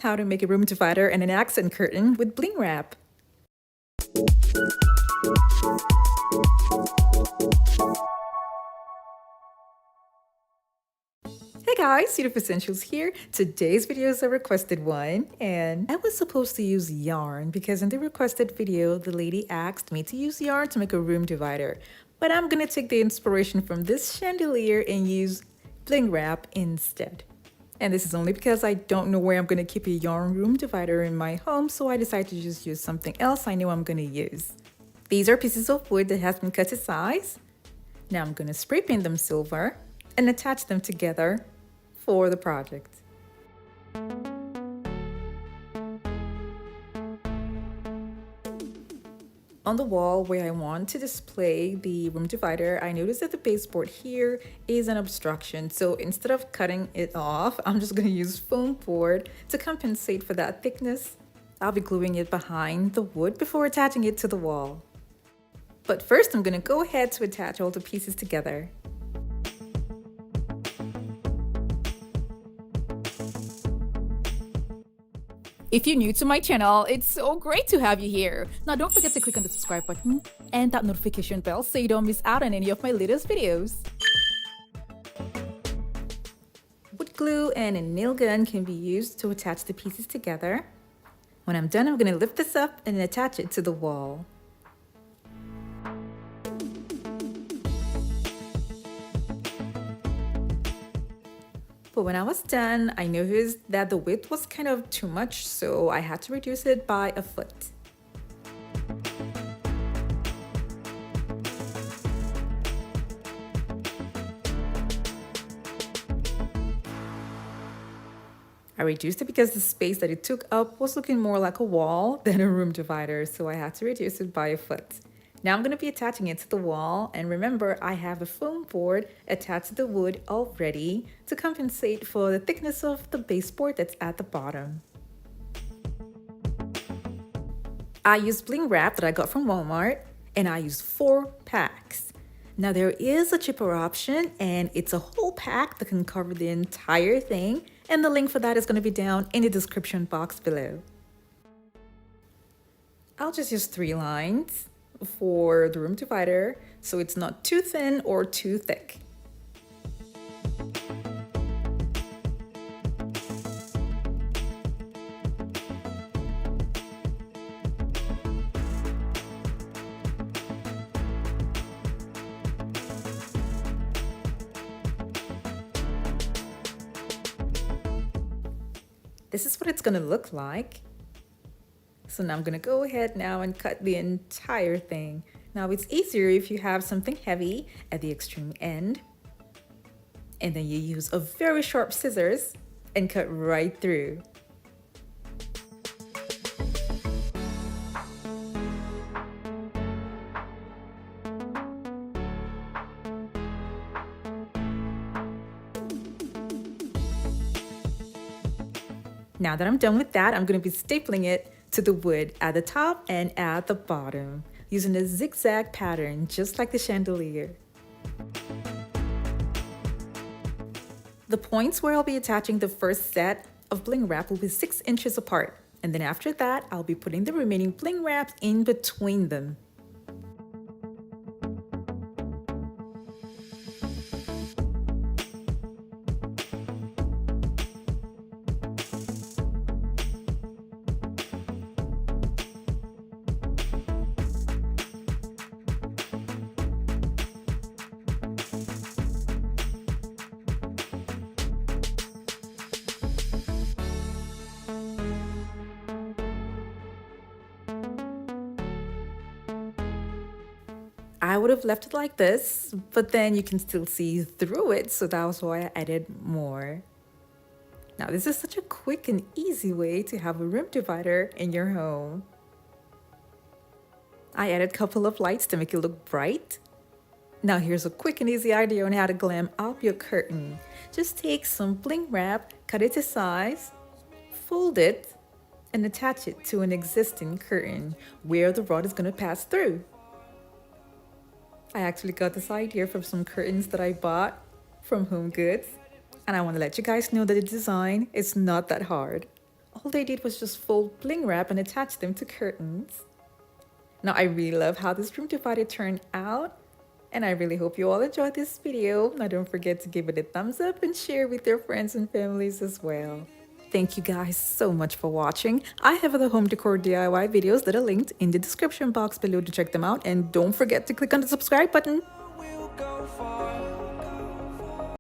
How to make a room divider and an accent curtain with Bling Wrap. Hey guys, Beautiful Essentials here. Today's video is a requested one, and I was supposed to use yarn because in the requested video, the lady asked me to use yarn to make a room divider. But I'm gonna take the inspiration from this chandelier and use Bling Wrap instead. And this is only because I don't know where I'm gonna keep a yarn room divider in my home, so I decided to just use something else I know I'm gonna use. These are pieces of wood that has been cut to size. Now I'm gonna spray paint them silver and attach them together for the project. On the wall where I want to display the room divider, I noticed that the baseboard here is an obstruction. So instead of cutting it off, I'm just gonna use foam board to compensate for that thickness. I'll be gluing it behind the wood before attaching it to the wall. But first, I'm gonna go ahead to attach all the pieces together. If you're new to my channel, it's so great to have you here. Now don't forget to click on the subscribe button and that notification bell so you don't miss out on any of my latest videos. Wood glue and a nail gun can be used to attach the pieces together. When I'm done, I'm going to lift this up and attach it to the wall. But when I was done, I noticed that the width was kind of too much, so I had to reduce it by a foot. I reduced it because the space that it took up was looking more like a wall than a room divider, so I had to reduce it by a foot. Now I'm going to be attaching it to the wall, and remember I have a foam board attached to the wood already to compensate for the thickness of the baseboard that's at the bottom. I used Bling Wrap that I got from Walmart, and I used 4 packs. Now there is a cheaper option, and it's a whole pack that can cover the entire thing, and the link for that is going to be down in the description box below. I'll just use 3 lines for the room divider, so it's not too thin or too thick. This is what it's going to look like. So now I'm going to go ahead now and cut the entire thing. Now it's easier if you have something heavy at the extreme end. And then you use a very sharp scissors and cut right through. Now that I'm done with that, I'm going to be stapling it to the wood at the top and at the bottom using a zigzag pattern just like the chandelier. The points where I'll be attaching the first set of Bling Wrap will be 6 inches apart, and then after that I'll be putting the remaining Bling Wraps in between them. I would have left it like this, but then you can still see through it, so that was why I added more. Now this is such a quick and easy way to have a room divider in your home. I added a couple of lights to make it look bright. Now here's a quick and easy idea on how to glam up your curtain. Just take some Bling Wrap, cut it to size, fold it, and attach it to an existing curtain where the rod is going to pass through. I actually got this idea from some curtains that I bought from Home Goods, and I want to let you guys know that the design is not that hard. All they did was just fold bling wrap and attach them to curtains. Now I really love how this room divider turned out, and I really hope you all enjoyed this video. Now don't forget to give it a thumbs up and share with your friends and families as well. Thank you guys so much for watching. I have other home decor DIY videos that are linked in the description box below to check them out, and don't forget to click on the subscribe button. We'll go far.